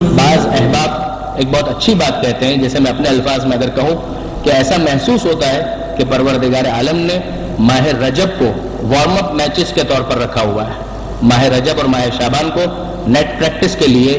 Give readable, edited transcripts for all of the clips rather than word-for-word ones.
بعض احباب ایک بہت اچھی بات کہتے ہیں، جیسے میں اپنے الفاظ میں اگر کہوں کہ ایسا محسوس ہوتا ہے کہ پروردگار عالم نے ماہ رجب کو وارم اپ میچز کے طور پر رکھا ہوا ہے، ماہ رجب اور ماہ شعبان کو نیٹ پریکٹس کے لیے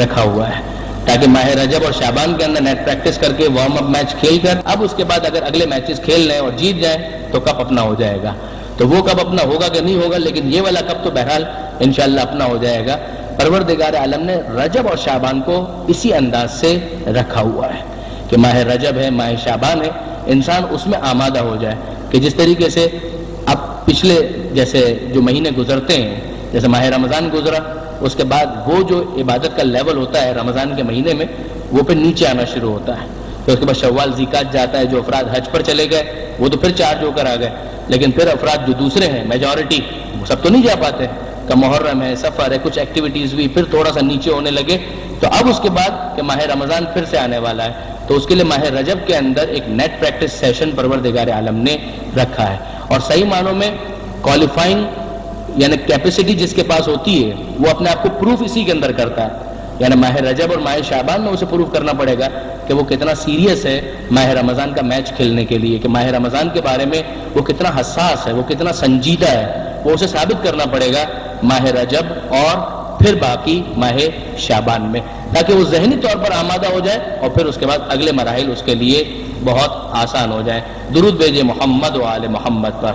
رکھا ہوا ہے، تاکہ ماہ رجب اور شعبان کے اندر نیٹ پریکٹس کر کے وارم اپ میچ کھیل کر اب اس کے بعد اگر اگلے میچز کھیل لیں اور جیت جائیں تو کپ اپنا ہو جائے گا۔ تو وہ کپ اپنا ہوگا کہ نہیں ہوگا، لیکن یہ والا کپ تو بہرحال انشاءاللہ اپنا ہو جائے گا۔ پروردگار عالم نے رجب اور شعبان کو اسی انداز سے رکھا ہوا ہے کہ ماہ رجب ہے، ماہ شعبان ہے، انسان اس میں آمادہ ہو جائے کہ جس طریقے سے اب پچھلے جیسے جو مہینے گزرتے ہیں، جیسے ماہ رمضان گزرا، اس کے بعد وہ جو عبادت کا لیول ہوتا ہے رمضان کے مہینے میں وہ پھر نیچے آنا شروع ہوتا ہے، پھر اس کے بعد شوال ذیقات جاتا ہے، جو افراد حج پر چلے گئے وہ تو پھر چارج ہو کر آ گئے، لیکن پھر افراد جو دوسرے ہیں میجورٹی وہ سب تو نہیں جا پاتے کہ محرم ہے، سفر ہے، کچھ ایکٹیویٹیز بھی پھر تھوڑا سا نیچے ہونے لگے۔ تو اب اس کے بعد کہ ماہ رمضان پھر سے آنے والا ہے، تو اس کے لیے ماہ رجب کے اندر ایک نیٹ پریکٹس سیشن پروردگار عالم نے رکھا ہے، اور صحیح معنوں میں کوالیفائنگ یعنی کیپیسٹی جس کے پاس ہوتی ہے وہ اپنے آپ کو پروف اسی کے اندر کرتا ہے، یعنی ماہ رجب اور ماہ شعبان میں اسے پروف کرنا پڑے گا کہ وہ کتنا سیریس ہے ماہ رمضان کا میچ کھیلنے کے لیے، کہ ماہ رمضان کے بارے میں وہ کتنا حساس ہے، وہ کتنا سنجیدہ ہے، وہ اسے ثابت کرنا پڑے گا ماہ رجب اور پھر باقی ماہ شعبان میں، تاکہ وہ ذہنی طور پر آمادہ ہو جائے اور پھر اس کے بعد اگلے مراحل اس کے لیے بہت آسان ہو جائیں۔ درود بھیجئے محمد و آل محمد پر۔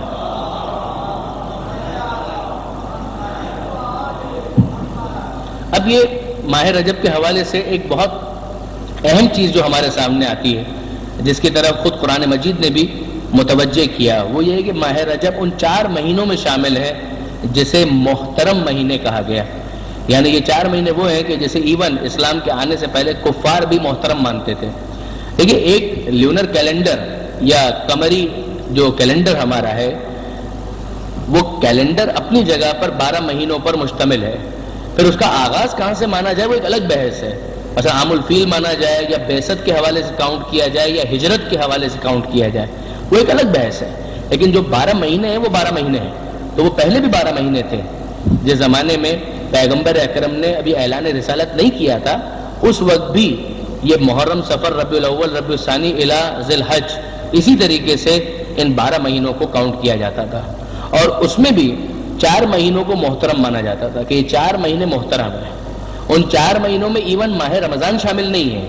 اب یہ ماہ رجب کے حوالے سے ایک بہت اہم چیز جو ہمارے سامنے آتی ہے، جس کی طرف خود قرآن مجید نے بھی متوجہ کیا، وہ یہ ہے کہ ماہ رجب ان 4 مہینوں میں شامل ہے جسے محترم مہینے کہا گیا، یعنی یہ 4 مہینے وہ ہیں کہ جسے ایون اسلام کے آنے سے پہلے کفار بھی محترم مانتے تھے۔ دیکھیے ایک لیونر کیلنڈر یا قمری جو کیلنڈر ہمارا ہے، وہ کیلنڈر اپنی جگہ پر 12 مہینوں پر مشتمل ہے، پھر اس کا آغاز کہاں سے مانا جائے وہ ایک الگ بحث ہے، مثلا عام الفیل مانا جائے یا بعثت کے حوالے سے کاؤنٹ کیا جائے یا ہجرت کے حوالے سے کاؤنٹ کیا جائے، وہ ایک الگ بحث ہے، لیکن جو 12 مہینے ہیں وہ 12 مہینے ہیں، تو وہ پہلے بھی 12 مہینے تھے۔ جس زمانے میں پیغمبر اکرم نے ابھی اعلان رسالت نہیں کیا تھا، اس وقت بھی یہ محرم، صفر، ربیع الاول، ربیع الثانی الی ذی الحج، اسی طریقے سے ان 12 مہینوں کو کاؤنٹ کیا جاتا تھا، اور اس میں بھی 4 مہینوں کو محترم مانا جاتا تھا کہ یہ 4 مہینے محترم ہیں۔ ان 4 مہینوں میں ایون ماہ رمضان شامل نہیں ہے۔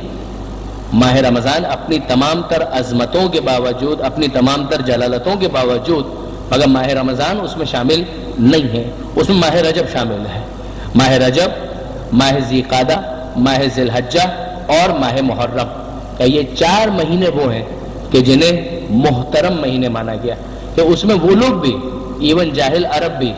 ماہ رمضان اپنی تمام تر عظمتوں کے باوجود، اپنی تمام تر جلالتوں کے باوجود، مگر ماہ رمضان اس میں شامل نہیں ہے، اس میں ماہ رجب شامل ہے۔ ماہ رجب، ماہ ذیقعدہ، ماہ ذی الحجہ اور ماہ محرم، کہ یہ 4 مہینے وہ ہیں کہ جنہیں محترم مہینے مانا گیا، کہ اس میں وہ لوگ بھی ایون جاہل عرب بھی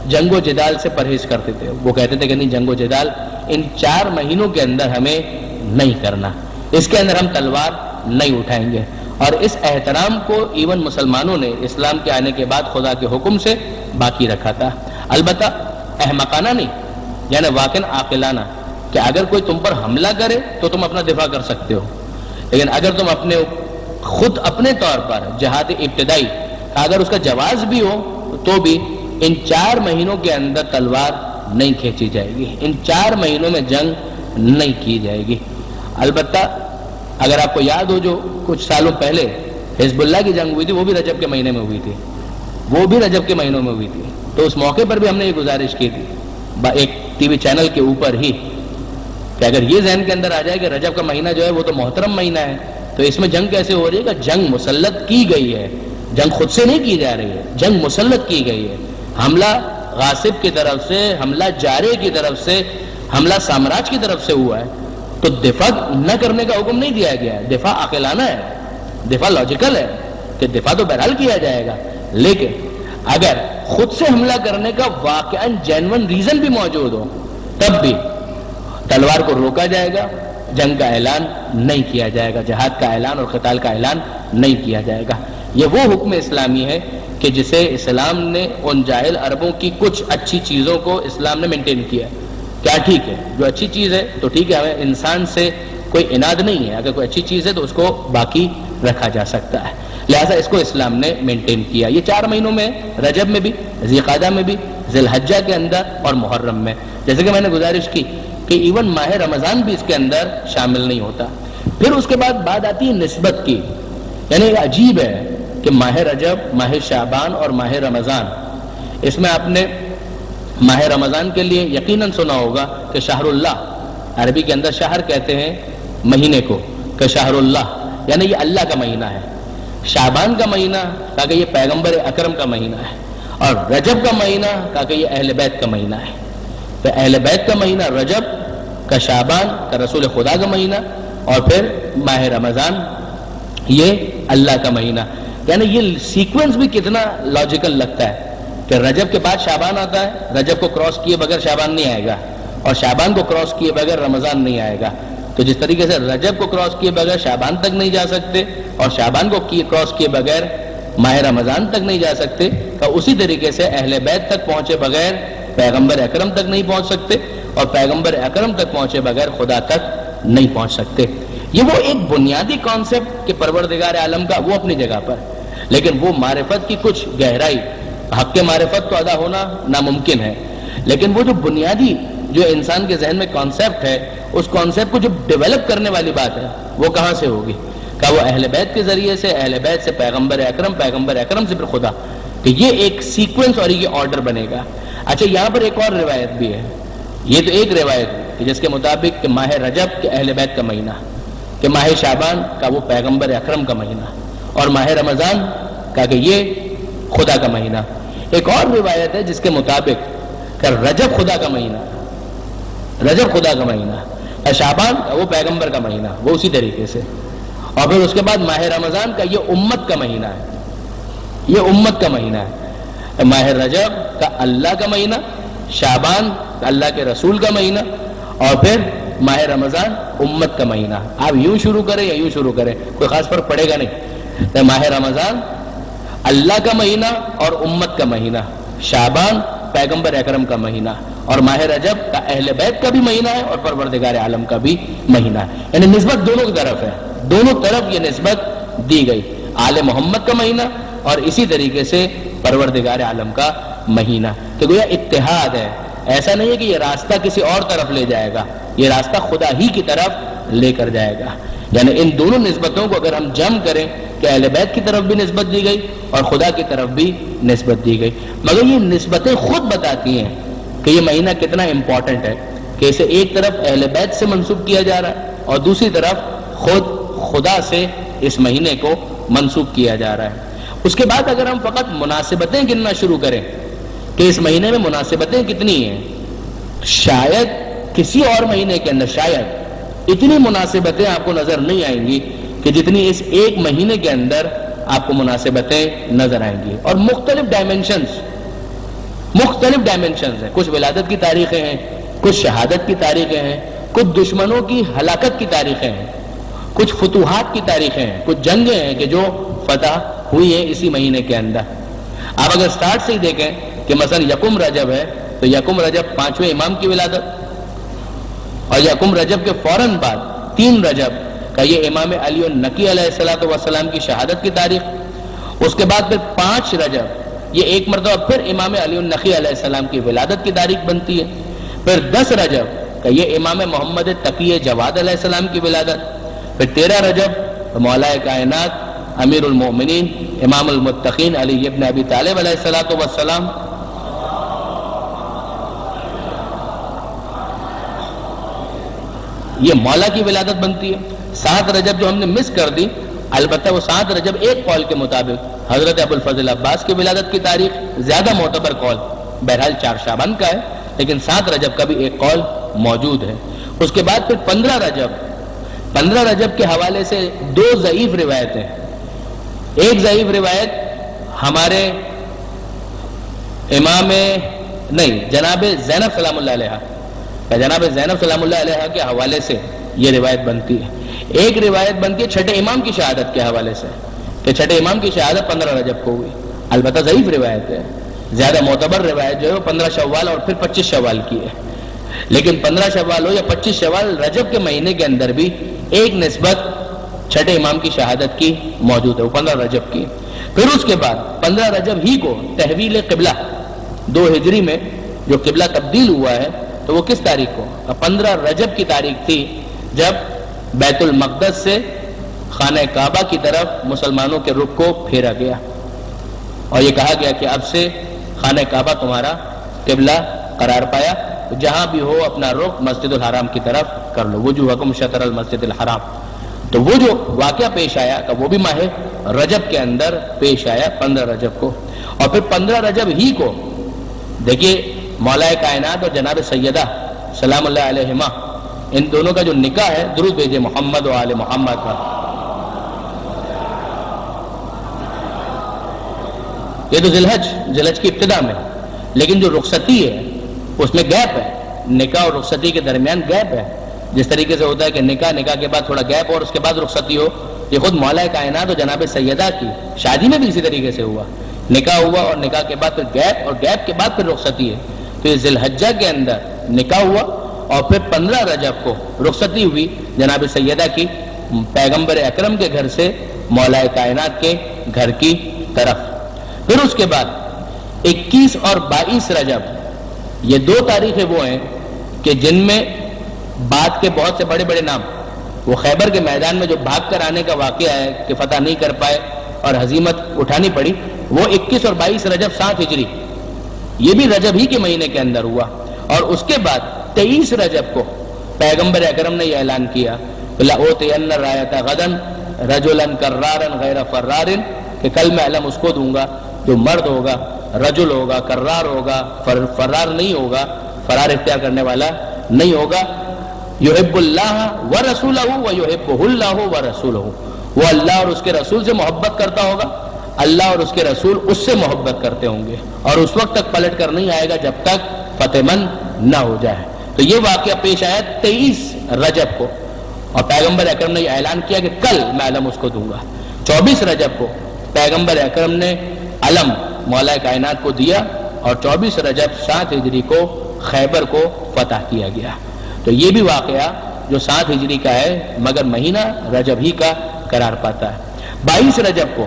جنگ و جدال سے پرہیز کرتے تھے، وہ کہتے تھے کہ نہیں، جنگ و جدال ان 4 مہینوں کے اندر ہمیں نہیں کرنا، اس کے اندر ہم تلوار نہیں اٹھائیں گے، اور اس احترام کو ایون مسلمانوں نے اسلام کے آنے کے بعد خدا کے حکم سے باقی رکھا تھا، البتہ احمقانہ نہیں، یعنی واقعاً عاقلانہ، کہ اگر کوئی تم پر حملہ کرے تو تم اپنا دفاع کر سکتے ہو، لیکن اگر تم خود اپنے طور پر جہاد ابتدائی اگر اس کا جواز بھی ہو تو بھی ان 4 مہینوں کے اندر تلوار نہیں کھینچی جائے گی، ان 4 مہینوں میں جنگ نہیں کی جائے گی۔ البتہ اگر آپ کو یاد ہو جو کچھ سالوں پہلے حزب اللہ کی جنگ ہوئی تھی، وہ بھی رجب کے مہینے میں ہوئی تھی، وہ بھی رجب کے مہینوں میں ہوئی تھی، تو اس موقع پر بھی ہم نے یہ گزارش کی تھی ایک ٹی وی چینل کے اوپر ہی کہ اگر یہ ذہن کے اندر آ جائے کہ رجب کا مہینہ جو ہے وہ تو محترم مہینہ ہے، تو اس میں جنگ کیسے ہو رہی ہے؟ کہ جنگ مسلط کی گئی ہے، جنگ خود سے نہیں کی جا رہی ہے، جنگ مسلط کی گئی ہے، حملہ غاصب کی طرف سے، حملہ جارے کی طرف سے، حملہ سامراج کی طرف سے ہوا ہے، تو دفاع نہ کرنے کا حکم نہیں دیا گیا ہے، دفاع عاقلانہ ہے، دفاع لاجیکل ہے کہ دفاع تو بہرحال کیا جائے گا، لیکن اگر خود سے حملہ کرنے کا واقعاً جینون ریزن بھی موجود ہو تب بھی تلوار کو روکا جائے گا، جنگ کا اعلان نہیں کیا جائے گا، جہاد کا اعلان اور قتال کا اعلان نہیں کیا جائے گا۔ یہ وہ حکم اسلامی ہے کہ جسے اسلام نے ان جاہل عربوں کی کچھ اچھی چیزوں کو اسلام نے مینٹین کیا ہے۔ کیا ٹھیک ہے؟ جو اچھی چیز ہے تو ٹھیک ہے، ہمیں انسان سے کوئی اناد نہیں ہے، اگر کوئی اچھی چیز ہے تو اس کو باقی رکھا جا سکتا ہے، لہٰذا اس کو اسلام نے مینٹین کیا۔ یہ 4 مہینوں میں، رجب میں بھی، ذی القعدہ میں بھی، ذی الحجہ کے اندر اور محرم میں، جیسے کہ میں نے گزارش کی کہ کہ ایون ماہ رمضان بھی اس کے اندر شامل نہیں ہوتا۔ پھر اس کے بعد بات آتی ہے نسبت کی، یعنی یہ عجیب ہے کہ ماہ رجب، ماہ شعبان اور ماہ رمضان، اس میں آپ نے ماہ رمضان کے لیے یقیناً سنا ہوگا کہ شہر اللہ، عربی کے اندر شہر کہتے ہیں مہینے کو، کہ شہر اللہ یعنی یہ اللہ کا مہینہ ہے۔ شعبان کا مہینہ کہا کہ یہ پیغمبر اکرم کا مہینہ ہے، اور رجب کا مہینہ کہا کہ یہ اہل بیت کا مہینہ ہے۔ تو اہل بیت کا مہینہ رجب کا، شعبان کا رسول خدا کا مہینہ، اور پھر ماہ رمضان یہ اللہ کا مہینہ۔ یعنی یہ سیکوینس بھی کتنا لاجیکل لگتا ہے کہ رجب کے بعد شعبان آتا ہے، رجب کو کراس کیے بغیر شعبان نہیں آئے گا، اور شعبان کو کراس کیے بغیر رمضان نہیں آئے گا۔ تو جس طریقے سے رجب کو کراس کیے بغیر شعبان تک نہیں جا سکتے، اور شعبان کو کراس کیے بغیر ماہ رمضان تک نہیں جا سکتے، تو اسی طریقے سے اہل بیت تک پہنچے بغیر پیغمبر اکرم تک نہیں پہنچ سکتے، اور پیغمبر اکرم تک پہنچے بغیر خدا تک نہیں پہنچ سکتے۔ یہ وہ ایک بنیادی کانسیپٹ کہ پروردگار عالم کا، وہ اپنی جگہ پر، لیکن وہ معرفت کی کچھ گہرائی، حق کے معرفت تو ادا ہونا ناممکن ہے، لیکن وہ جو بنیادی جو انسان کے ذہن میں کانسیپٹ ہے، اس کانسیپٹ کو جو ڈیولپ کرنے والی بات ہے وہ کہاں سے ہوگی؟ کہ وہ اہل بیت کے ذریعے سے، اہل بیت سے پیغمبر اکرم، پیغمبر اکرم سے پھر خدا، کہ یہ ایک سیکوینس اور یہ آرڈر بنے گا۔ اچھا، یہاں پر ایک اور روایت بھی ہے، یہ تو ایک روایت ہے جس کے مطابق کہ ماہ رجب کے اہل بیت کا مہینہ، کہ ماہ شعبان کا وہ پیغمبر اکرم کا مہینہ، اور ماہ رمضان کا کہ یہ خدا کا مہینہ۔ ایک اور روایت ہے جس کے مطابق کہ رجب خدا کا مہینہ، رجب خدا کا مہینہ، شعبان کا وہ پیغمبر کا مہینہ، وہ اسی طریقے سے، اور پھر اس کے بعد ماہ رمضان کا یہ امت کا مہینہ ہے، یہ امت کا مہینہ ہے۔ ماہ رجب کا اللہ کا مہینہ، شعبان کا اللہ کے رسول کا مہینہ، اور پھر ماہ رمضان امت کا مہینہ۔ آپ یوں شروع کریں یا یوں شروع کریں، کوئی خاص فرق پڑے گا نہیں۔ ماہ رمضان اللہ کا مہینہ اور امت کا مہینہ، شعبان پیغمبر اکرم کا مہینہ، اور ماہ رجب کا اہل بیت کا بھی مہینہ ہے اور پروردگار عالم کا بھی مہینہ ہے۔ یعنی نسبت دونوں کی طرف ہے، دونوں طرف یہ نسبت دی گئی، آل محمد کا مہینہ اور اسی طریقے سے پروردگار عالم کا مہینہ، کہ گویا اتحاد ہے۔ ایسا نہیں ہے کہ یہ راستہ کسی اور طرف لے جائے گا، یہ راستہ خدا ہی کی طرف لے کر جائے گا۔ یعنی ان دونوں نسبتوں کو اگر ہم جمع کریں کہ اہل بیت کی طرف بھی نسبت دی گئی اور خدا کی طرف بھی نسبت دی گئی، مگر یہ نسبتیں خود بتاتی ہیں کہ یہ مہینہ کتنا امپورٹنٹ ہے، کہ اسے ایک طرف اہل بیت سے منسوب کیا جا رہا ہے اور دوسری طرف خود خدا سے اس مہینے کو منسوب کیا جا رہا ہے۔ اس کے بعد اگر ہم فقط مناسبتیں گننا شروع کریں کہ اس مہینے میں مناسبتیں کتنی ہیں، شاید کسی اور مہینے کے اندر شاید اتنی مناسبتیں آپ کو نظر نہیں آئیں گی کہ جتنی اس ایک مہینے کے اندر آپ کو مناسبتیں نظر آئیں گی، اور مختلف ڈائمنشنز ہیں۔ کچھ ولادت کی تاریخیں ہیں، کچھ شہادت کی تاریخیں ہیں، کچھ دشمنوں کی ہلاکت کی تاریخیں ہیں، کچھ فتوحات کی تاریخیں ہیں، کچھ جنگیں ہیں کہ جو فتح ہوئی ہیں اسی مہینے کے اندر۔ آپ اگر سٹارٹ سے ہی دیکھیں کہ مثلا یکم رجب ہے تو یکم رجب 5ویں امام کی ولادت، اور یکم رجب کے فوراً بعد 3 رجب کا یہ امام علی النقی علیہ السلام کی شہادت کی تاریخ، اس کے بعد پھر 5 رجب یہ ایک مرتبہ پھر امام علی النقی علیہ السلام کی ولادت کی تاریخ بنتی ہے، پھر 10 رجب کا یہ امام محمد تقی جواد علیہ السلام کی ولادت، پھر 13 رجب مولا کائنات امیر المومنین امام المتقین علی ابن ابی طالب علیہ السلام، یہ مولا کی ولادت بنتی ہے۔ 7 رجب جو ہم نے مس کر دی، البتہ وہ 7 رجب ایک قول کے مطابق حضرت ابو الفضل عباس کی ولادت کی تاریخ زیادہ معتبر قول، بہرحال 4 شعبان کا ہے، لیکن 7 رجب کا بھی ایک قول موجود ہے۔ اس کے بعد پھر 15 رجب کے حوالے سے 2 ضعیف روایتیں، ایک ضعیف روایت ہمارے امام جناب زینب سلام اللہ علیہ، جناب زینب سلام اللہ علیہ کے حوالے سے یہ روایت بنتی ہے۔ ایک روایت بنتی ہے چھٹے امام کی شہادت کے حوالے سے کہ چھٹے امام کی شہادت 15 رجب کو ہوئی، البتہ ضعیف روایت ہے، زیادہ معتبر روایت جو ہے وہ 15 شوال اور پھر 25 شوال کی ہے۔ لیکن 15 شوال ہو یا 25 شوال، رجب کے مہینے کے اندر بھی ایک نسبت چھٹے امام کی شہادت کی موجود ہے، وہ 15 رجب کی۔ پھر اس کے بعد 15 رجب ہی کو تحویل قبلہ 2 ہجری میں جو قبلہ تبدیل ہوا ہے تو وہ کس تاریخ کو؟ 15 رجب کی تاریخ تھی جب بیت المقدس سے خانہ کعبہ کی طرف مسلمانوں کے رخ کو پھیرا گیا اور یہ کہا گیا کہ اب سے خانہ کعبہ تمہارا قبلہ قرار پایا، جہاں بھی ہو اپنا رخ مسجد الحرام کی طرف کر لو، وجوہکم شطر المسجد الحرام۔ تو وہ جو واقعہ پیش آیا کہ وہ بھی ماہ رجب کے اندر پیش آیا 15 رجب کو، اور پھر 15 رجب ہی کو دیکھیے مولا کائنات اور جناب سیدہ سلام اللہ علیہما ان دونوں کا جو نکاح ہے، درود بھیجے محمد و آل محمد کا، یہ تو ذی الحج کی ابتدا میں، لیکن جو رخصتی ہے اس میں گیپ ہے، نکاح اور رخصتی کے درمیان گیپ ہے۔ جس طریقے سے ہوتا ہے کہ نکاح کے بعد تھوڑا گیپ اور اس کے بعد رخصتی ہو، یہ خود مولا کائنات اور جناب سیدہ کی شادی میں بھی اسی طریقے سے ہوا، نکاح ہوا اور نکاح کے بعد پھر گیپ اور گیپ کے بعد پھر رخصتی ہے۔ تو یہ ذی الحجہ کے اندر نکاح ہوا اور پھر 15 رجب کو رخصتی ہوئی جناب سیدہ کی پیغمبر اکرم کے گھر سے مولا کائنات کے گھر کی طرف۔ پھر اس کے بعد 21 اور 22 رجب یہ 2 تاریخیں وہ ہیں کہ جن میں بعد کے بہت سے بڑے بڑے نام، وہ خیبر کے میدان میں جو بھاگ کر آنے کا واقعہ ہے کہ فتح نہیں کر پائے اور ہزیمت اٹھانی پڑی، وہ 21 اور 22 رجب 7 ہجری، یہ بھی رجب ہی کے مہینے کے اندر ہوا۔ اور اس کے بعد 23 رجب کو پیغمبر اکرم نے یہ اعلان کیا لَأُوتِيَنَّ الرَّایَةَ غَدًا رَجُلًا کَرَّارًا غَیْرَ فَرَّارٍ، کہ کل میں علم اس کو دوں گا جو مرد ہوگا، رجل ہوگا، کرار ہوگا، فرار نہیں ہوگا، فرار اختیار کرنے والا نہیں ہوگا، یحب اللہ ورسولہ ویحبہ اللہ ورسولہ، وہ اللہ اور اس کے رسول سے محبت کرتا ہوگا، اللہ اور اس کے رسول اس سے محبت کرتے ہوں گے، اور اس وقت تک پلٹ کر نہیں آئے گا جب تک فتح مند نہ ہو جائے۔ تو یہ واقعہ پیش آیا 23 رجب کو، اور پیغمبر اکرم نے یہ اعلان کیا کہ کل میں علم اس کو دوں گا۔ 24 رجب کو پیغمبر اکرم نے علم مولا کائنات کو دیا، اور 24 رجب 7 ہجری کو خیبر کو فتح کیا گیا۔ تو یہ بھی واقعہ جو 7 ہجری کا ہے مگر مہینہ رجب ہی کا قرار پاتا ہے۔ 22 رجب کو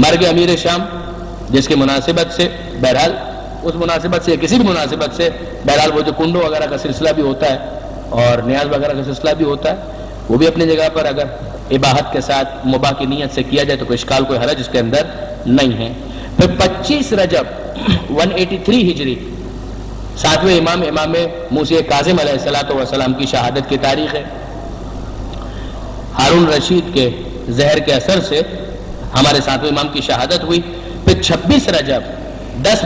مرگ امیر شام، جس کی مناسبت سے بہرحال اس مناسبت سے کسی بھی مناسبت سے بہرحال وہ جو کنڈوں وغیرہ کا سلسلہ بھی ہوتا ہے اور نیاز وغیرہ کا سلسلہ بھی ہوتا ہے، وہ بھی اپنی جگہ پر اگر اباحت کے ساتھ مباح کی نیت سے کیا جائے تو کوئی اشکال کوئی حرج اس کے اندر نہیں ہے۔ پھر 25 رجب 183 ہجری 7ویں امام موسی کاظم علیہ السلام کی شہادت کی تاریخ ہے۔ ہارون رشید کے زہر کے اثر سے ہمارے 7ویں امام کی شہادت ہوئی۔ پھر 26 رجب 10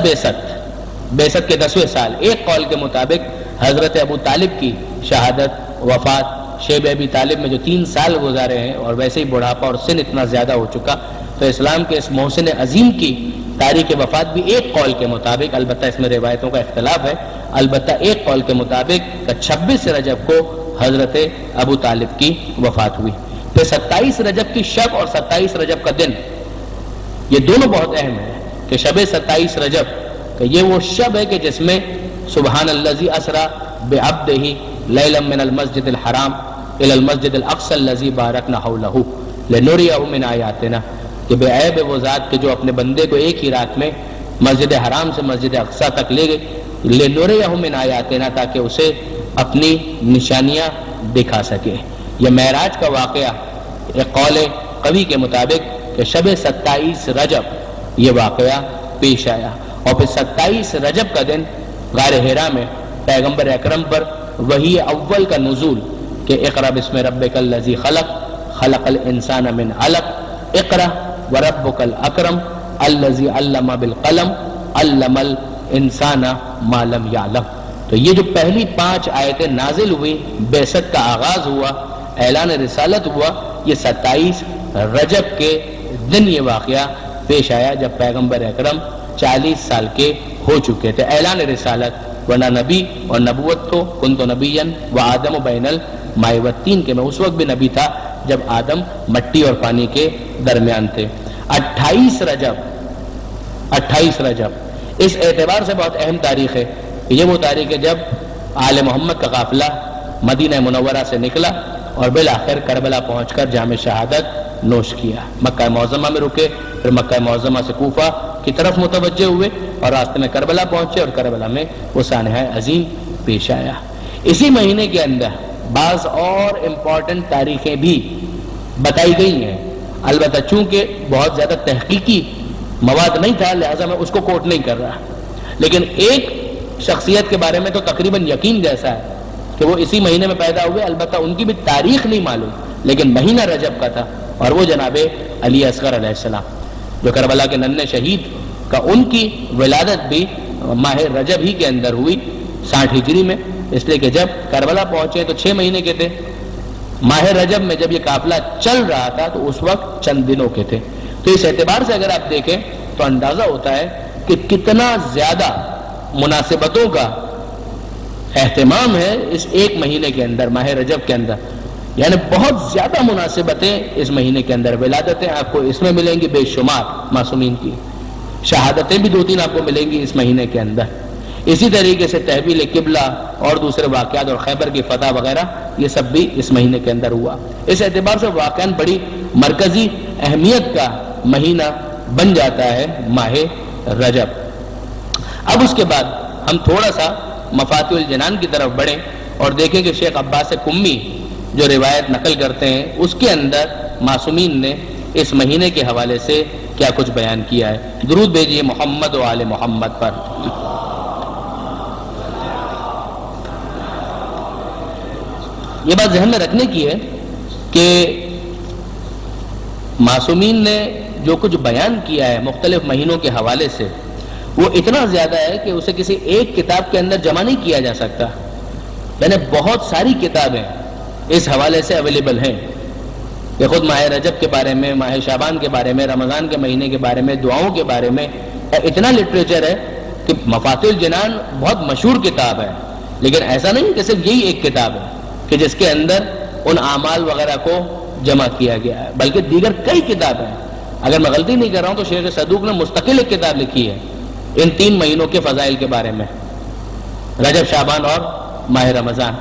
بعثت کے 10ویں سال، ایک قول کے مطابق حضرت ابو طالب کی شہادت وفات، شیب ابی طالب میں جو 3 سال گزارے ہیں اور ویسے ہی بڑھاپا اور سن اتنا زیادہ ہو چکا، تو اسلام کے اس محسن عظیم کی تاریخ وفات بھی ایک قول کے مطابق، البتہ اس میں روایتوں کا اختلاف ہے، البتہ ایک قول کے مطابق 26 رجب کو حضرت ابو طالب کی وفات ہوئی۔ پھر 27 رجب کی شب اور 27 رجب کا دن، یہ دونوں بہت اہم ہیں کہ شب 27 رجب کہ یہ وہ شب ہے کہ جس میں سبحان الذی اسری بعبدہ لیلا من المسجد الحرام الی المسجد الاقصی الذی بارکنا حولہ لنریہ من آیاتنا، کہ بے عیب وہ ذات کہ جو اپنے بندے کو ایک ہی رات میں مسجد حرام سے مسجد اقصی تک لے گئے، لنریہ من آیاتنا، تاکہ اسے اپنی نشانیاں دکھا سکے۔ یہ معراج کا واقعہ ایک قول قوی کے مطابق کہ شب 27 رجب یہ واقعہ پیش آیا، اور پھر 27 رجب کا دن غار حرا میں پیغمبر اکرم پر وحی اول کا نزول کہ اقرأ بسم ربک الذی خلق خلق الانسان من علق اقرأ وربک الاکرم الذی علم بالقلم علم الانسان ما لم یعلم۔ تو یہ جو پہلی 5 آیتیں نازل ہوئی، بعثت کا آغاز ہوا، اعلان رسالت ہوا، یہ 27 رجب کے دن یہ واقعہ پیش آیا جب پیغمبر اکرم 40 سال کے ہو چکے تھے۔ اعلان رسالت، ورنہ نبی اور نبوت تو کنت نبیا و آدم بین الماء والطین، کہ میں اس وقت بھی نبی تھا جب آدم مٹی اور پانی کے درمیان تھے۔ 28 رجب اس اعتبار سے بہت اہم تاریخ ہے، یہ وہ تاریخ ہے جب آل محمد کا قافلہ مدینہ منورہ سے نکلا اور بالآخر کربلا پہنچ کر جام شہادت نوش کیا۔ مکہ معظمہ میں رکے، پھر مکہ معظمہ سے کوفہ کی طرف متوجہ ہوئے اور راستے میں کربلا پہنچے، اور کربلا میں وہ سانحہ عظیم پیش آیا۔ اسی مہینے کے اندر بعض اور امپورٹنٹ تاریخیں بھی بتائی گئی ہیں، البتہ چونکہ بہت زیادہ تحقیقی مواد نہیں تھا لہذا میں اس کو کوٹ نہیں کر رہا، لیکن ایک شخصیت کے بارے میں تو تقریباً یقین جیسا ہے کہ وہ اسی مہینے میں پیدا ہوئے، البتہ ان کی بھی تاریخ نہیں معلوم لیکن مہینہ رجب کا تھا، اور وہ جناب علی اصغر علیہ السلام جو کربلا کے ننھے شہید کا، ان کی ولادت بھی ماہ رجب ہی کے اندر ہوئی 60 ہجری میں، اس لیے کہ جب کربلا پہنچے تو 6 مہینے کے تھے، ماہ رجب میں جب یہ قافلہ چل رہا تھا تو اس وقت چند دنوں کے تھے۔ تو اس اعتبار سے اگر آپ دیکھیں تو اندازہ ہوتا ہے کہ کتنا زیادہ مناسبتوں کا اہتمام ہے اس ایک مہینے کے اندر، ماہ رجب کے اندر، یعنی بہت زیادہ مناسبتیں اس مہینے کے اندر، ولادتیں آپ کو اس میں ملیں گی بے شمار معصومین کی، شہادتیں بھی 2-3 آپ کو ملیں گی اس مہینے کے اندر، اسی طریقے سے تحویل قبلہ اور دوسرے واقعات اور خیبر کی فتح وغیرہ یہ سب بھی اس مہینے کے اندر ہوا۔ اس اعتبار سے واقعاً بڑی مرکزی اہمیت کا مہینہ بن جاتا ہے ماہ رجب۔ اب اس کے بعد ہم تھوڑا سا مفاتیح الجنان کی طرف بڑھیں اور دیکھیں کہ شیخ عباس قمی جو روایت نقل کرتے ہیں اس کے اندر معصومین نے اس مہینے کے حوالے سے کیا کچھ بیان کیا ہے۔ درود بھیجیے محمد و آل محمد پر۔ یہ بات ذہن میں رکھنے کی ہے کہ معصومین نے جو کچھ بیان کیا ہے مختلف مہینوں کے حوالے سے وہ اتنا زیادہ ہے کہ اسے کسی ایک کتاب کے اندر جمع نہیں کیا جا سکتا، یعنی بہت ساری کتابیں اس حوالے سے اویلیبل ہیں کہ خود ماہ رجب کے بارے میں، ماہ شعبان کے بارے میں، رمضان کے مہینے کے بارے میں، دعاؤں کے بارے میں اتنا لٹریچر ہے کہ مفاتیح الجنان بہت مشہور کتاب ہے، لیکن ایسا نہیں کہ صرف یہی ایک کتاب ہے کہ جس کے اندر ان اعمال وغیرہ کو جمع کیا گیا ہے، بلکہ دیگر کئی کتابیں ہیں۔ اگر میں غلطی نہیں کر رہا ہوں تو شیخ صدوق نے مستقل ایک کتاب لکھی ہے ان 3 مہینوں کے فضائل کے بارے میں، رجب، شعبان اور ماہ رمضان۔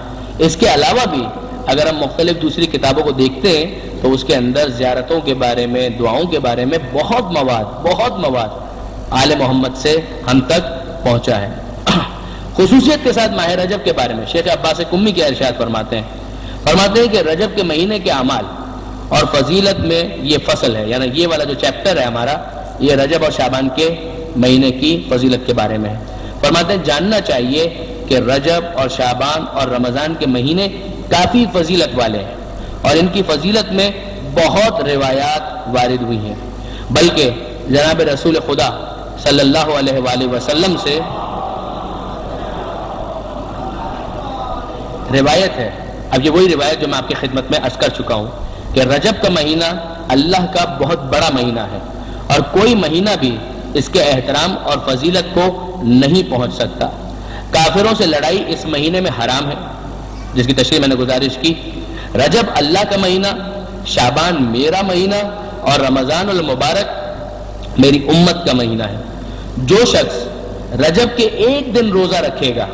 اس کے علاوہ بھی اگر ہم مختلف دوسری کتابوں کو دیکھتے ہیں تو اس کے اندر زیارتوں کے بارے میں، دعاؤں کے بارے میں بہت مواد آل محمد سے ہم تک پہنچا ہے۔ خصوصیت کے ساتھ ماہ رجب کے بارے میں شیخ عباس قمی کے ارشاد فرماتے ہیں کہ رجب کے مہینے کے اعمال اور فضیلت میں یہ فصل ہے، یعنی یہ والا جو چیپٹر ہے ہمارا، یہ رجب اور شعبان کے مہینے کی فضیلت کے بارے میں ہے۔ فرماتے ہیں جاننا چاہیے کہ رجب اور شعبان اور رمضان کے مہینے کافی فضیلت والے ہیں اور ان کی فضیلت میں بہت روایات وارد ہوئی ہیں، بلکہ جناب رسول خدا صلی اللہ علیہ وآلہ وسلم سے روایت ہے، اب یہ وہی روایت جو میں آپ کی خدمت میں عرض کر چکا ہوں کہ رجب کا مہینہ اللہ کا بہت بڑا مہینہ ہے اور کوئی مہینہ بھی اس کے احترام اور فضیلت کو نہیں پہنچ سکتا۔ کافروں سے لڑائی اس مہینے میں حرام ہے، جس کی تشریح میں نے گزارش کی۔ رجب اللہ کا مہینہ، شعبان میرا مہینہ اور رمضان المبارک میری امت کا مہینہ ہے۔ جو شخص رجب کے ایک دن روزہ رکھے گا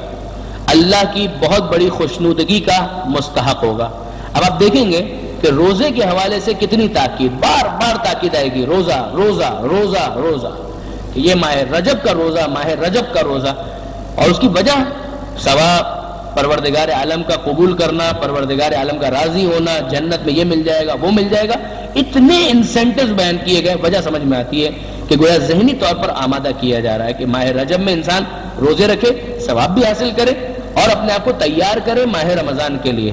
اللہ کی بہت بڑی خوشنودگی کا مستحق ہوگا۔ اب آپ دیکھیں گے کہ روزے کے حوالے سے کتنی تاکید، بار بار تاکید آئے گی، روزہ روزہ روزہ روزہ، کہ یہ ماہ رجب کا روزہ، ماہ رجب کا روزہ، اور اس کی وجہ ثواب، پروردگار عالم کا قبول کرنا، پروردگار عالم کا راضی ہونا، جنت میں یہ مل جائے گا وہ مل جائے گا، اتنے انسینٹیوز بیان کیے گئے، وجہ سمجھ میں آتی ہے کہ گویا ذہنی طور پر آمادہ کیا جا رہا ہے کہ ماہ رجب میں انسان روزے رکھے، ثواب بھی حاصل کرے اور اپنے آپ کو تیار کرے ماہ رمضان کے لیے،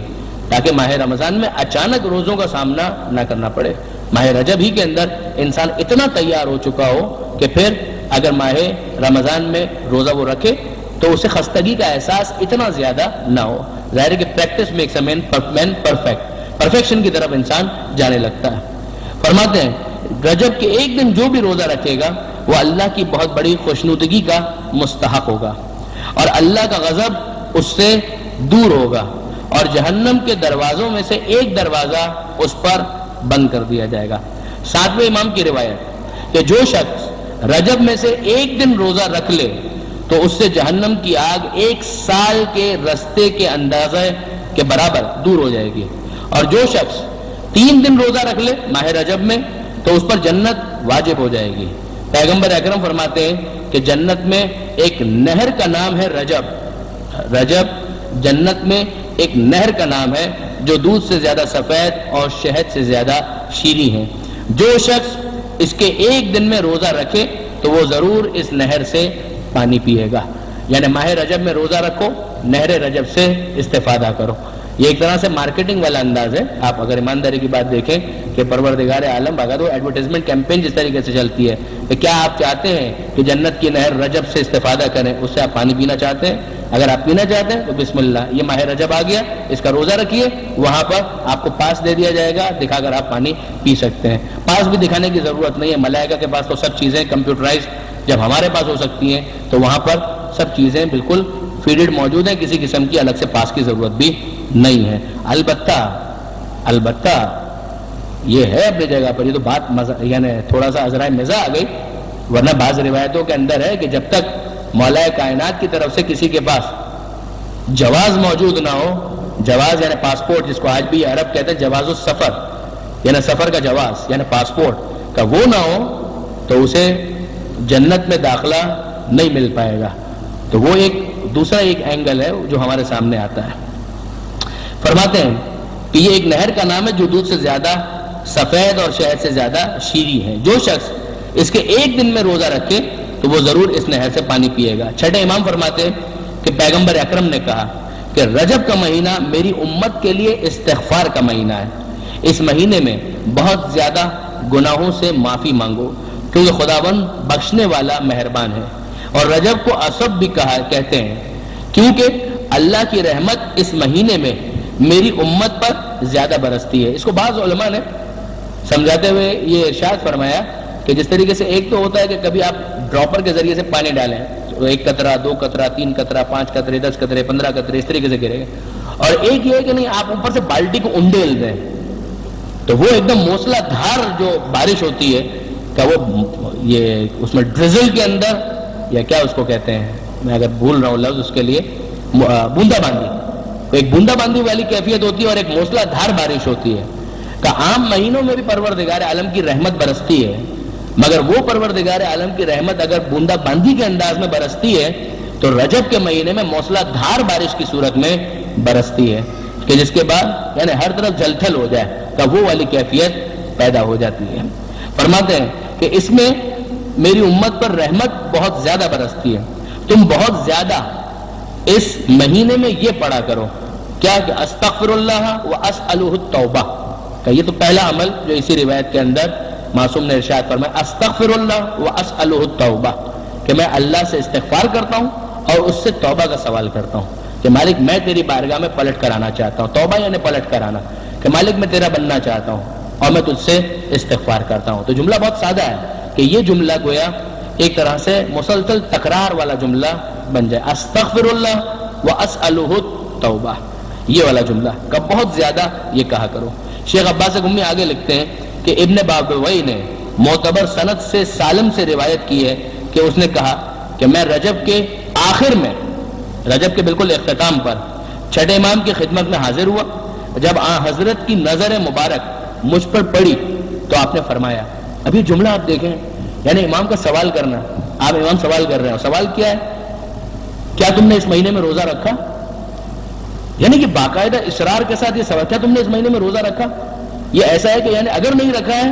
تاکہ ماہ رمضان میں اچانک روزوں کا سامنا نہ کرنا پڑے۔ ماہ رجب ہی کے اندر انسان اتنا تیار ہو چکا ہو کہ پھر اگر ماہ رمضان میں روزہ وہ رکھے تو اسے خستگی کا احساس اتنا زیادہ نہ ہو۔ ظاہر ہے کہ practice makes a man perfect, perfection کی طرف انسان جانے لگتا ہے۔ فرماتے ہیں رجب کے ایک دن جو بھی روزہ رکھے گا وہ اللہ کی بہت بڑی خوشنودگی کا مستحق ہوگا اور اللہ کا غضب اس سے دور ہوگا اور جہنم کے دروازوں میں سے ایک دروازہ اس پر بند کر دیا جائے گا۔ 7ویں امام کی روایت کہ جو شخص رجب میں سے ایک دن روزہ رکھ لے تو اس سے جہنم کی آگ 1 سال کے رستے کے اندازے کے برابر دور ہو جائے گی، اور جو شخص 3 دن روزہ رکھ لے ماہ رجب میں تو اس پر جنت واجب ہو جائے گی۔ پیغمبر اکرم فرماتے ہیں کہ جنت میں ایک نہر کا نام ہے رجب جنت میں ایک نہر کا نام ہے جو دودھ سے زیادہ سفید اور شہد سے زیادہ شیریں ہے. جو شخص اس کے ایک دن میں روزہ رکھے تو وہ ضرور اس نہر سے پانی پیے گا. یعنی ماہ رجب میں روزہ رکھو, نہر رجب سے استفادہ کرو. یہ ایک طرح سے مارکیٹنگ والا انداز ہے. آپ اگر ایمانداری کی بات دیکھیں کہ پروردگار عالم اگر وہ ایڈورٹائزمنٹ کیمپین جس طریقے سے چلتی ہے کہ کیا آپ چاہتے ہیں کہ جنت کی نہر رجب سے استفادہ کریں, اس سے آپ پانی پینا چاہتے ہیں؟ اگر آپ پینا چاہتے ہیں تو بسم اللہ, یہ ماہ رجب آ گیا, اس کا روزہ رکھیے, وہاں پر آپ کو پاس دے دیا جائے گا, دکھا کر آپ پانی پی سکتے ہیں. پاس بھی دکھانے کی ضرورت نہیں ہے, ملائکہ کے پاس تو سب چیزیں کمپیوٹرائز جب ہمارے پاس ہو سکتی ہیں تو وہاں پر سب چیزیں بالکل فیڈڈ موجود ہیں, کسی قسم کی الگ سے پاس کی ضرورت بھی نہیں ہے. البتہ یہ ہے اپنی جگہ پر, یہ تو بات یعنی تھوڑا سا عذرائے مزاح آ گئی, ورنہ بعض روایتوں کے اندر ہے کہ جب تک مولا کائنات کی طرف سے کسی کے پاس جواز موجود نہ ہو, جواز یعنی پاسپورٹ جس کو آج بھی عرب کہتے ہیں جواز السفر, یعنی سفر کا جواز یعنی پاسپورٹ کا, وہ نہ ہو تو اسے جنت میں داخلہ نہیں مل پائے گا. تو وہ ایک دوسرا ایک اینگل ہے جو ہمارے سامنے آتا ہے. فرماتے ہیں کہ یہ ایک نہر کا نام ہے جو دودھ سے زیادہ سفید اور شہد سے زیادہ شیریں ہے. جو شخص اس کے ایک دن میں روزہ رکھے تو وہ ضرور اس نہر سے پانی پیے گا. چھٹے امام فرماتے ہیں کہ پیغمبر اکرم نے کہا کہ رجب کا مہینہ میری امت کے لیے استغفار کا مہینہ ہے. اس مہینے میں بہت زیادہ گناہوں سے معافی مانگو کیونکہ خداوند بخشنے والا مہربان ہے. اور رجب کو اسب بھی کہتے ہیں کیونکہ اللہ کی رحمت اس مہینے میں میری امت پر زیادہ برستی ہے. اس کو بعض علماء نے سمجھاتے ہوئے یہ ارشاد فرمایا کہ جس طریقے سے ایک تو ہوتا ہے کہ کبھی آپ ڈراپر کے ذریعے سے پانی ڈالیں تو 1 قطرہ 2 قطرہ 3 قطرہ 5 قطرے 10 قطرے 15 قطرے اس طریقے سے گرے گا, اور ایک یہ ہے کہ نہیں آپ اوپر سے بالٹی کو انڈیل دیں تو وہ ایک دم موسلا دھار جو بارش ہوتی ہے کہ وہ یہ اس میں ڈرزل کے اندر یا کیا اس کو کہتے ہیں, میں اگر بھول رہا ہوں لفظ اس کے لیے, بوندا باندی, ایک بوندا باندی والی کیفیت ہوتی ہے اور ایک موسلا دھار بارش ہوتی ہے. کہ عام مہینوں میں بھی پروردگار عالم کی رحمت برستی ہے, مگر وہ پروردگار عالم کی رحمت اگر بوندا باندی کے انداز میں برستی ہے تو رجب کے مہینے میں موسلا دھار بارش کی صورت میں برستی ہے کہ جس کے بعد یعنی ہر طرف جل تھل ہو جائے تو وہ والی کیفیت پیدا ہو جاتی ہے. فرماتے ہیں کہ اس میں میری امت پر رحمت بہت زیادہ برستی ہے. تم بہت زیادہ اس مہینے میں یہ پڑھا کرو کیا کہ استغفر اللہ واسألہ التوبہ, کہ یہ تو پہلا عمل جو اسی روایت کے اندر معصوم نے ارشاد فرمایا, استغفر اللہ واسألہ التوبہ, کہ میں اللہ سے استغفار کرتا ہوں اور اس سے توبہ کا سوال کرتا ہوں کہ مالک میں تیری بارگاہ میں پلٹ کر آنا چاہتا ہوں. توبہ یعنی پلٹ کر آنا, کہ مالک میں تیرا بننا چاہتا ہوں اور میں تجھ سے استغفار کرتا ہوں. تو جملہ بہت سادہ ہے کہ یہ جملہ گویا ایک طرح سے مسلسل تکرار والا جملہ بن جائے, استغفر اللہ واسألہ التوبہ, یہ والا جملہ کا بہت زیادہ یہ کہا کرو. شیخ عباس گمی آگے لکھتے ہیں کہ ابن بابوی نے معتبر سند سے سالم سے روایت کی ہے کہ اس نے کہا کہ میں رجب کے آخر میں, رجب کے بالکل اختتام پر چھٹے امام کی خدمت میں حاضر ہوا. جب حضرت کی نظر مبارک مجھ پر پڑی تو آپ نے فرمایا, ابھی جملہ آپ دیکھیں یعنی امام کا سوال کرنا, آپ امام سوال کر رہے ہیں, سوال کیا ہے, کیا تم نے اس مہینے میں روزہ رکھا, یعنی کہ باقاعدہ اصرار کے ساتھ یہ سوال, کیا تم نے اس مہینے میں روزہ رکھا. یہ ایسا ہے کہ یعنی اگر نہیں رکھا ہے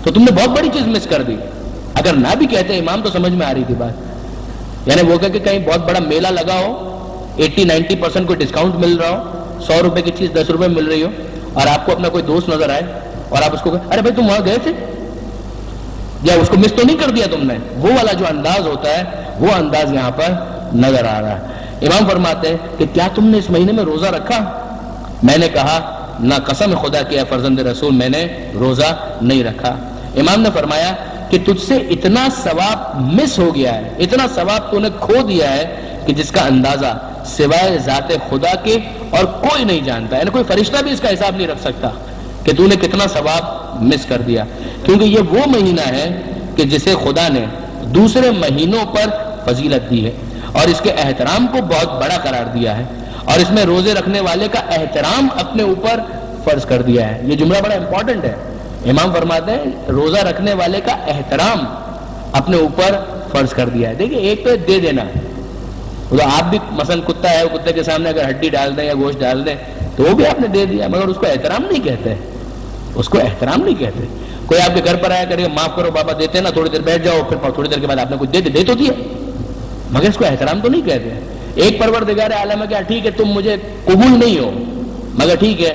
تو تم نے بہت بڑی چیز مس کر دی. اگر نہ بھی کہتے امام تو سمجھ میں آ رہی تھی بات, یعنی وہ کہ کہیں بہت بڑا میلہ لگا ہو, 80-90% کوئی ڈسکاؤنٹ مل رہا ہو, 100 روپے کی چیز 10 روپے میں مل رہی ہو, اور آپ کو اپنا کوئی دوست نظر آئے اور آپ اس کو ارے بھائی تم وہاں گئے تھے, یا اس کو مس تو نہیں کر دیا تم نے. وہ والا جو انداز ہوتا ہے وہ انداز یہاں پر نظر آ رہا ہے. امام فرماتے ہیں کہ کیا تم نے اس مہینے میں روزہ رکھا. میں نے کہا نہ, قسم خدا کی ہے فرزند رسول میں نے روزہ نہیں رکھا. امام نے فرمایا کہ تجھ سے اتنا ثواب مس ہو گیا ہے, اتنا ثواب تو نے کھو دیا ہے کہ جس کا اندازہ سوائے ذات خدا کے اور کوئی نہیں جانتا, یعنی کوئی فرشتہ بھی اس کا حساب نہیں رکھ سکتا کہ تو نے کتنا ثواب مس کر دیا. کیونکہ یہ وہ مہینہ ہے کہ جسے خدا نے دوسرے مہینوں پر فضیلت دی ہے اور اس کے احترام کو بہت بڑا قرار دیا ہے, اور اس میں روزے رکھنے والے کا احترام اپنے اوپر فرض کر دیا ہے. یہ جملہ بڑا امپورٹنٹ ہے. امام فرماتے ہیں روزہ رکھنے والے کا احترام اپنے اوپر فرض کر دیا ہے. دیکھیں ایک تو دے دینا, تو آپ بھی مثلا کتا ہے، کتے کے سامنے اگر ہڈی ڈال دیں یا گوشت ڈال دیں تو وہ بھی آپ نے دے دیا، مگر اس کو احترام نہیں کہتے، اس کو احترام نہیں کہتے۔ کوئی آپ کے گھر پر آیا کرے معاف کرو بابا دیتے نا، تھوڑی دیر بیٹھ جاؤ، پھر تھوڑی دیر کے بعد آپ نے کچھ دے تو دیا، مگر اس کو احترام تو نہیں کہتے۔ ایک پروردگار عالم ہے کہ ٹھیک ہے تم مجھے قبول نہیں ہو مگر ٹھیک ہے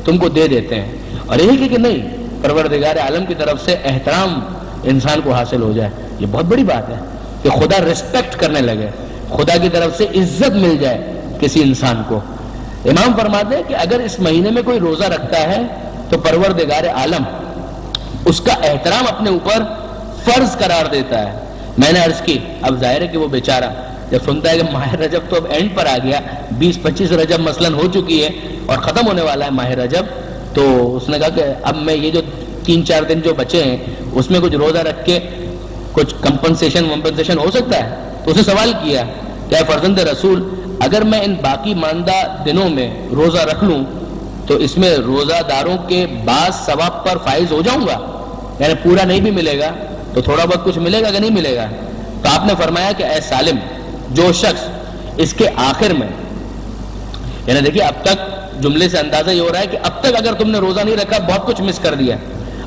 تم کو دے دیتے ہیں، اور ایک ہے کہ نہیں پروردگار عالم کی طرف سے احترام انسان کو حاصل ہو جائے، یہ بہت بڑی بات ہے کہ خدا ریسپیکٹ کرنے لگے، خدا کی طرف سے عزت مل جائے کسی انسان کو۔ امام فرماتے ہیں کہ اگر اس مہینے میں کوئی روزہ رکھتا ہے تو پروردگار عالم اس کا احترام اپنے اوپر فرض قرار دیتا ہے۔ میں نے عرض کی اب ظاہر ہے کہ وہ بیچارہ جب سنتا ہے کہ ماہ رجب تو اب اینڈ پر آ گیا، 20-25 رجب مثلاً ہو چکی ہے اور ختم ہونے والا ہے ماہ رجب، تو اس نے کہا کہ اب میں یہ جو 3-4 دن جو بچے ہیں اس میں کچھ روزہ رکھ کے کچھ کمپنسیشن ہو سکتا ہے؟ تو اسے سوال کیا کہ اے فرزند رسول، اگر میں ان باقی ماندہ دنوں میں روزہ رکھ لوں تو اس میں روزہ داروں کے بعض ثواب پر فائز ہو جاؤں گا؟ یعنی پورا نہیں بھی ملے گا تو تھوڑا بہت کچھ ملے گا کہ نہیں ملے گا؟ تو آپ نے فرمایا کہ اے سالم، جو شخص اس کے آخر میں، یعنی دیکھیے اب تک جملے سے اندازہ یہ ہو رہا ہے کہ اب تک اگر تم نے روزہ نہیں رکھا بہت کچھ مس کر دیا۔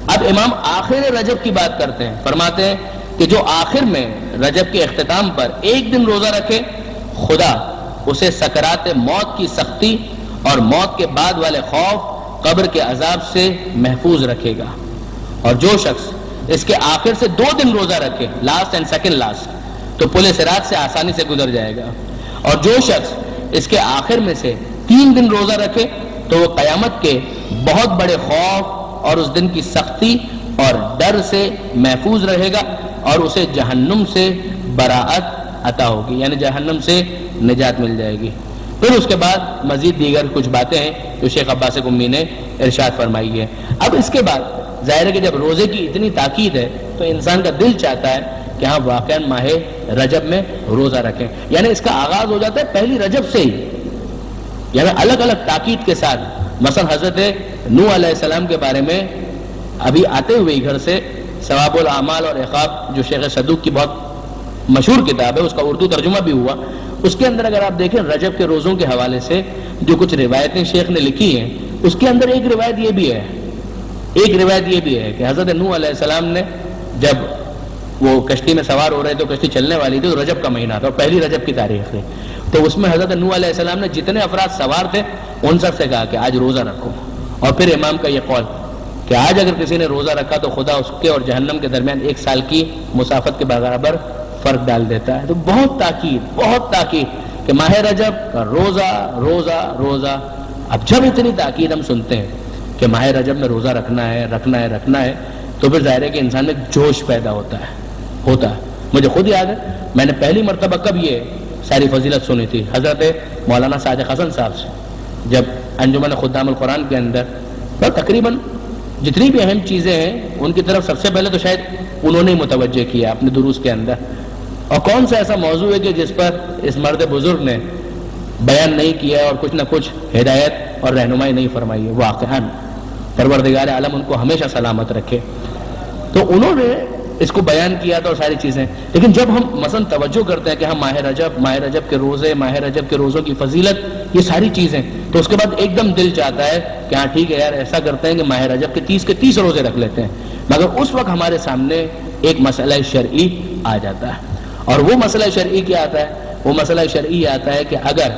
اب امام آخر رجب کی بات کرتے ہیں، فرماتے ہیں کہ جو آخر میں رجب کے اختتام پر ایک دن روزہ رکھے، خدا اسے سکرات موت کی سختی اور موت کے بعد والے خوف، قبر کے عذاب سے محفوظ رکھے گا۔ اور جو شخص اس کے آخر سے 2 دن روزہ رکھے، لاسٹ اینڈ سیکنڈ لاسٹ، تو پل صراط سے آسانی سے گزر جائے گا۔ اور جو شخص اس کے آخر میں سے 3 دن روزہ رکھے تو وہ قیامت کے بہت بڑے خوف اور اس دن کی سختی اور ڈر سے محفوظ رہے گا، اور اسے جہنم سے براعت عطا ہوگی، یعنی جہنم سے نجات مل جائے گی۔ پھر اس کے بعد مزید دیگر کچھ باتیں ہیں جو شیخ عباس قمی نے ارشاد فرمائی ہے۔ اب اس کے بعد ظاہر ہے کہ جب روزے کی اتنی تاکید ہے تو انسان کا دل چاہتا ہے کہ ہاں واقعاً ماہ رجب میں روزہ رکھیں، یعنی اس کا آغاز ہو جاتا ہے پہلی رجب سے ہی، یعنی الگ الگ تاکید کے ساتھ۔ مثلا حضرت نوح علیہ السلام کے بارے میں ابھی آتے ہوئے گھر سے ثواب الاعمال اور عقاب جو شیخ صدوق کی بہت مشہور کتاب ہے، اس کا اردو ترجمہ بھی ہوا، اس کے اندر اگر آپ دیکھیں رجب کے روزوں کے حوالے سے جو کچھ روایتیں شیخ نے لکھی ہیں، اس کے اندر ایک روایت یہ بھی ہے کہ حضرت نوح علیہ السلام نے جب وہ کشتی میں سوار ہو رہے تھے، کشتی چلنے والی تھی، تو رجب کا مہینہ تھا، پہلی رجب کی تاریخ تھی، تو اس میں حضرت نوح علیہ السلام نے جتنے افراد سوار تھے ان سب سے کہا کہ آج روزہ رکھو۔ اور پھر امام کا یہ قول کہ آج اگر کسی نے روزہ رکھا تو خدا اس کے اور جہنم کے درمیان 1 سال کی مسافت کے برابر فرق ڈال دیتا ہے۔ تو بہت تاکید کہ ماہ رجب کا روزہ۔ اب جب اتنی تاکید ہم سنتے ہیں کہ ماہ رجب میں روزہ رکھنا ہے تو پھر ظاہر ہے کہ انسان میں جوش پیدا ہوتا ہے۔ مجھے خود یاد ہے میں نے پہلی مرتبہ کب یہ ساری فضیلت سنی تھی، حضرت مولانا صادق حسن صاحب سے، جب انجمن خدام القرآن کے اندر تقریباً جتنی بھی اہم چیزیں ہیں ان کی طرف سب سے پہلے تو شاید انہوں نے متوجہ کیا اپنے دروس کے اندر، اور کون سا ایسا موضوع ہے کہ جس پر اس مرد بزرگ نے بیان نہیں کیا اور کچھ نہ کچھ ہدایت اور رہنمائی نہیں فرمائی ہے۔ واقعاً پروردگار عالم ان کو ہمیشہ سلامت رکھے۔ تو انہوں نے اس کو بیان کیا تھا اور ساری چیزیں، لیکن جب ہم مثلا توجہ کرتے ہیں کہ ہم ماہ رجب کے روزے، ماہ رجب کے روزوں کی فضیلت، یہ ساری چیزیں، تو اس کے بعد ایک دم دل چاہتا ہے کہ ہاں ٹھیک ہے یار ایسا کرتے ہیں کہ ماہ رجب کے 30 روزے رکھ لیتے ہیں، مگر اس وقت ہمارے سامنے ایک مسئلہ شرعی آ جاتا ہے، اور وہ مسئلہ شرعی کیا آتا ہے؟ وہ مسئلہ شرعی آتا ہے کہ اگر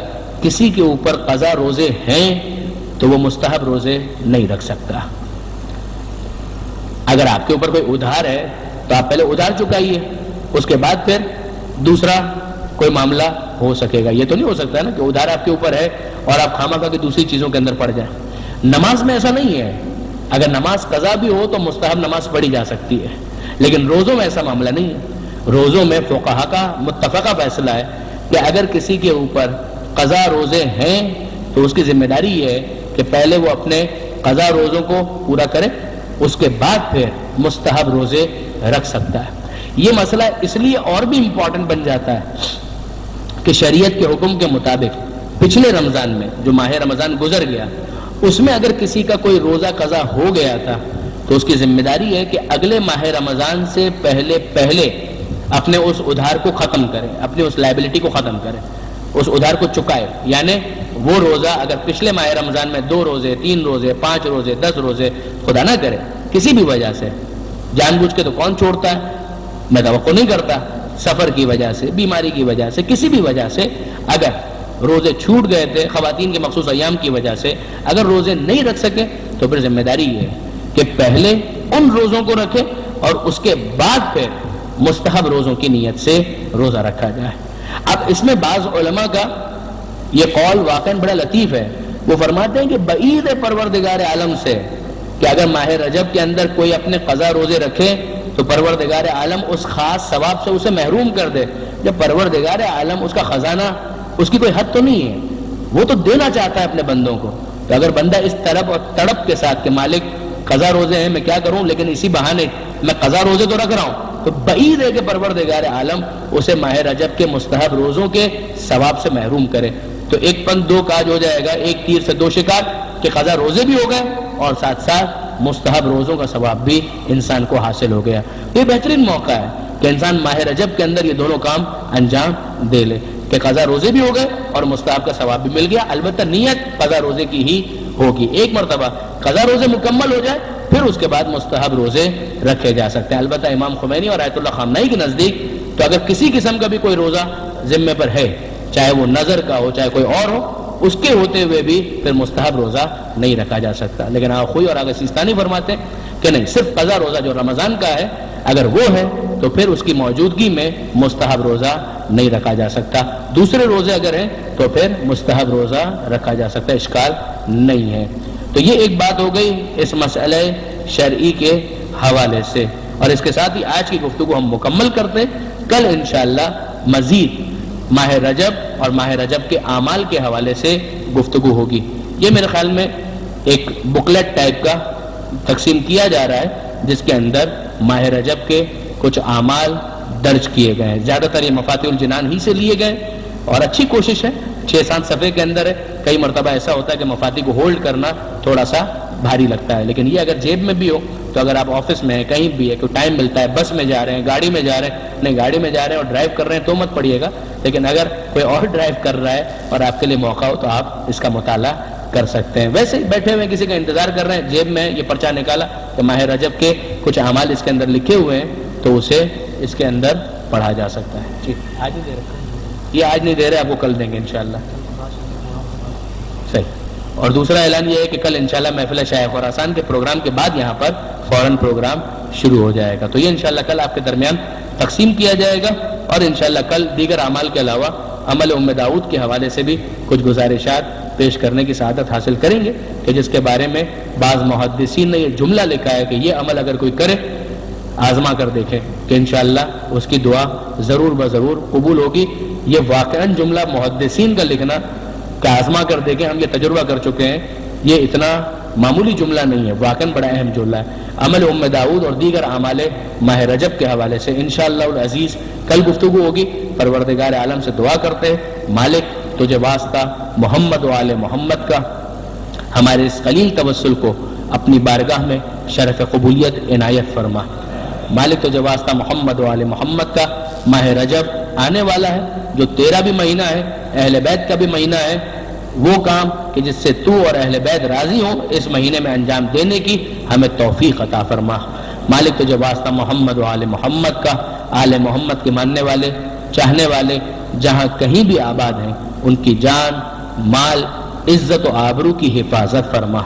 کسی کے اوپر قضا روزے ہیں تو وہ مستحب روزے نہیں رکھ سکتا۔ اگر آپ کے اوپر کوئی ادھار ہے تو آپ پہلے ادھار چکائیے، اس کے بعد پھر دوسرا کوئی معاملہ ہو سکے گا۔ یہ تو نہیں ہو سکتا نا کہ ادھار آپ کے اوپر ہے اور آپ خواہ مخواہ کی دوسری چیزوں کے اندر پڑ جائیں۔ نماز میں ایسا نہیں ہے، اگر نماز قضا بھی ہو تو مستحب نماز پڑھی جا سکتی ہے، لیکن روزوں میں ایسا معاملہ نہیں ہے۔ روزوں میں فقہا کا متفقہ فیصلہ ہے کہ اگر کسی کے اوپر قضا روزے ہیں تو اس کی ذمہ داری یہ ہے کہ پہلے وہ اپنے قضا روزوں کو پورا کرے، اس کے بعد پھر مستحب روزے رکھ سکتا ہے۔ یہ مسئلہ اس لیے اور بھی امپورٹنٹ بن جاتا ہے کہ شریعت کے حکم کے مطابق پچھلے رمضان میں جو ماہ رمضان گزر گیا اس میں اگر کسی کا کوئی روزہ قضا ہو گیا تھا تو اس کی ذمہ داری ہے کہ اگلے ماہ رمضان سے پہلے اپنے اس ادھار کو ختم کرے، اپنی اس لائبلٹی کو ختم کرے۔ اس ادھار کو چکائے. یعنی وہ روزہ اگر پچھلے ماہ رمضان میں 2 روزے 3 روزے 5 روزے 10 روزے خدا نہ کرے کسی بھی وجہ سے، جان بوجھ کے تو کون چھوڑتا ہے، میں توقع نہیں کرتا، سفر کی وجہ سے، بیماری کی وجہ سے، کسی بھی وجہ سے اگر روزے چھوٹ گئے تھے، خواتین کے مخصوص ایام کی وجہ سے اگر روزے نہیں رکھ سکے تو پھر ذمہ داری یہ ہے کہ پہلے ان روزوں کو رکھے اور اس کے بعد پھر مستحب روزوں کی نیت سے روزہ رکھا جائے. اب اس میں بعض علماء کا یہ قول واقعاً بڑا لطیف ہے. وہ فرماتے ہیں کہ بعید پروردگار عالم سے کہ اگر ماہ رجب کے اندر کوئی اپنے قضا روزے رکھے تو پروردگار عالم اس خاص ثواب سے اسے محروم کر دے. جب پروردگار عالم اس کا خزانہ، اس کی کوئی حد تو نہیں ہے، وہ تو دینا چاہتا ہے اپنے بندوں کو. تو اگر بندہ اس طرف اور تڑپ کے ساتھ کہ مالک قضا روزے ہیں میں کیا کروں لیکن اسی بہانے میں قضا روزے تو رکھ رہا ہوں، تو بعید ہے کہ پروردگار عالم اسے ماہ رجب کے مستحب روزوں کے ثواب سے محروم کرے. تو ایک پن دو کاج ہو جائے گا، ایک تیر سے دو شکار، کہ قضا روزے بھی ہو گئے اور ساتھ ساتھ مستحب روزوں کا ثواب بھی انسان کو حاصل ہو گیا. یہ بہترین موقع ہے کہ انسان ماہ رجب کے اندر یہ دونوں کام انجام دے لے کہ قضا روزے بھی ہو گئے اور مستحب کا ثواب بھی مل گیا. البتہ نیت قضا روزے کی ہی ہوگی. ایک مرتبہ قضا روزے مکمل ہو جائے پھر اس کے بعد مستحب روزے رکھے جا سکتے ہیں. البتہ امام خمینی اور آیت اللہ خامنہئی کے نزدیک تو اگر کسی قسم کا بھی کوئی روزہ ذمے پر ہے، چاہے وہ نظر کا ہو چاہے کوئی اور ہو، اس کے ہوتے ہوئے بھی پھر مستحب روزہ نہیں رکھا جا سکتا. لیکن آغا خوئی اور آغا سیستانی فرماتے ہیں کہ نہیں، صرف قضا روزہ جو رمضان کا ہے اگر وہ ہے تو پھر اس کی موجودگی میں مستحب روزہ نہیں رکھا جا سکتا. دوسرے روزے اگر ہیں تو پھر مستحب روزہ رکھا جا سکتا ہے، اشکال نہیں ہے. تو یہ ایک بات ہو گئی اس مسئلہ شرعی کے حوالے سے، اور اس کے ساتھ ہی آج کی گفتگو ہم مکمل کرتے. کل انشاءاللہ مزید ماہ رجب اور ماہ رجب کے اعمال کے حوالے سے گفتگو ہوگی. یہ میرے خیال میں ایک بکلیٹ ٹائپ کا تقسیم کیا جا رہا ہے جس کے اندر ماہ رجب کے کچھ اعمال درج کیے گئے ہیں. زیادہ تر یہ مفاتیح الجنان ہی سے لیے گئے اور اچھی کوشش ہے، 6-7 صفحے کے اندر ہے. کئی مرتبہ ایسا ہوتا ہے کہ مفاتیح کو ہولڈ کرنا تھوڑا سا بھاری لگتا ہے، لیکن یہ اگر جیب میں بھی ہو تو اگر آپ آفس میں ہیں کہیں بھی ہے کوئی ٹائم ملتا ہے، بس میں جا رہے ہیں گاڑی میں جا رہے ہیں، نہیں گاڑی میں جا رہے ہیں اور ڈرائیو کر رہے ہیں تو مت پڑھیے گا، لیکن اگر کوئی اور ڈرائیو کر رہا ہے اور آپ کے لیے موقع ہو تو آپ اس کا مطالعہ کر سکتے ہیں. ویسے ہی بیٹھے ہوئے کسی کا انتظار کر رہے ہیں، جیب میں یہ پرچہ نکالا کہ ماہ رجب کے کچھ اعمال اس کے اندر لکھے ہوئے ہیں تو اسے اس کے اندر پڑھا جا سکتا ہے. جی آج نہیں دے رہے، یہ آج نہیں دے رہے، آپ کو کل دیں گے انشاءاللہ. صحیح. اور دوسرا اعلان یہ ہے کہ کل انشاءاللہ محفل شاہ خراسان کے پروگرام کے بعد یہاں پر فوراً پروگرام شروع ہو جائے گا. تو یہ انشاءاللہ کل آپ کے درمیان تقسیم کیا جائے گا، اور انشاءاللہ کل دیگر اعمال کے علاوہ عمل ام داؤد کے حوالے سے بھی کچھ گزارشات پیش کرنے کی سعادت حاصل کریں گے کہ جس کے بارے میں بعض محدثین نے یہ جملہ لکھا ہے کہ یہ عمل اگر کوئی کرے آزما کر دیکھے کہ انشاءاللہ اس کی دعا ضرور بضرور قبول ہوگی. یہ واقعاً جملہ محدثین کا لکھنا کہ آزما کر دیکھیں، ہم یہ تجربہ کر چکے ہیں، یہ اتنا معمولی جملہ نہیں ہے، واقعاً بڑا اہم جملہ ہے. عمل ام داؤد اور دیگر اعمال ماہ رجب کے حوالے سے انشاءاللہ العزیز کل گفتگو ہوگی. پروردگار عالم سے دعا کرتے ہیں مالک تجھے واسطہ محمد و آل محمد کا ہمارے اس قلیل توسل کو اپنی بارگاہ میں شرف قبولیت عنایت فرما. مالک تجھے واسطہ محمد و آل محمد کا ماہ رجب آنے والا ہے جو تیرا بھی مہینہ ہے، اہل بیت کا بھی مہینہ ہے، وہ کام کہ جس سے تو اور اہل بیت راضی ہوں اس مہینے میں انجام دینے کی ہمیں توفیق عطا فرما. مالک تجھے واسطہ محمد و آل محمد کا، آل محمد کے ماننے والے چاہنے والے جہاں کہیں بھی آباد ہیں ان کی جان مال عزت و آبرو کی حفاظت فرما.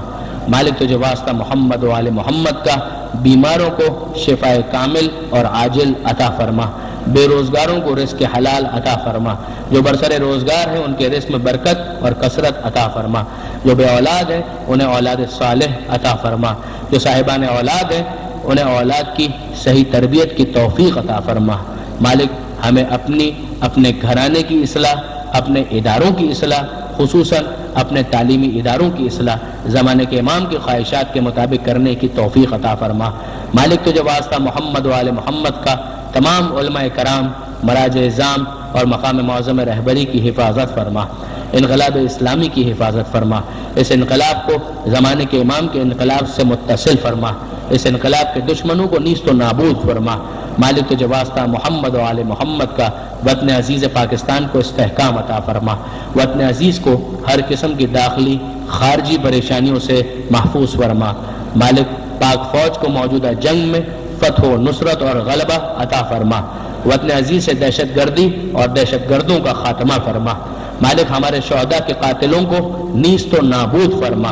مالک تجھے واسطہ محمد و آل محمد کا بیماروں کو شفائے کامل اور عاجل عطا فرما. بے روزگاروں کو رزق حلال عطا فرما. جو برسر روزگار ہیں ان کے رزق میں برکت اور کثرت عطا فرما. جو بے اولاد ہیں انہیں اولاد صالح عطا فرما. جو صاحبان اولاد ہیں انہیں اولاد کی صحیح تربیت کی توفیق عطا فرما. مالک ہمیں اپنے گھرانے کی اصلاح، اپنے اداروں کی اصلاح، خصوصاً اپنے تعلیمی اداروں کی اصلاح زمانے کے امام کی خواہشات کے مطابق کرنے کی توفیق عطا فرما. مالک تجھے واسطہ محمد و آل محمد کا تمام علماء کرام، مراجع اعظام اور مقام معظم رہبری کی حفاظت فرما. انقلاب اسلامی کی حفاظت فرما. اس انقلاب کو زمانے کے امام کے انقلاب سے متصل فرما. اس انقلاب کے دشمنوں کو نیست و نابود فرما۔ مالک تجھے واسطہ محمد و آل محمد کا وطن عزیز پاکستان کو استحکام عطا فرما۔ وطن عزیز کو ہر قسم کی داخلی خارجی پریشانیوں سے محفوظ فرما۔ مالک پاک فوج کو موجودہ جنگ میں فتح و نصرت اور غلبہ عطا فرما۔ وطن عزیز سے دہشت گردی اور دہشت گردوں کا خاتمہ فرما۔ مالک ہمارے شہداء کے قاتلوں کو نیست و نابود فرما۔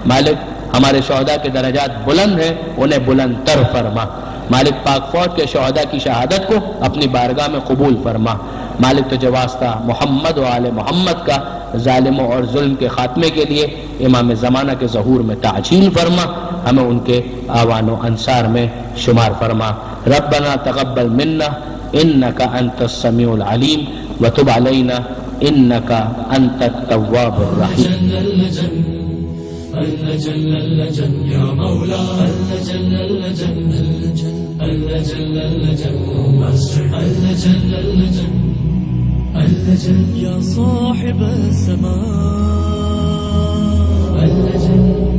مالک ہمارے شہداء کے درجات بلند ہیں، انہیں بلند تر فرما۔ مالک پاک فوج کے شہداء کی شہادت کو اپنی بارگاہ میں قبول فرما۔ مالک تجھے واسطہ محمد و آل محمد کا ظالموں اور ظلم کے خاتمے کے لیے امام زمانہ کے ظہور میں تعجیل فرما، ہمیں ان کے آوان و انصار میں شمار فرما۔ ربنا تقبل منا انک انت السمیع العلیم وتب علینا انک انت التواب الرحیم۔ اللجن اللجن يا مولا اللجن اللجن اللجن اللجن اللجن اللجن اللجن يا صاحب السماء اللجن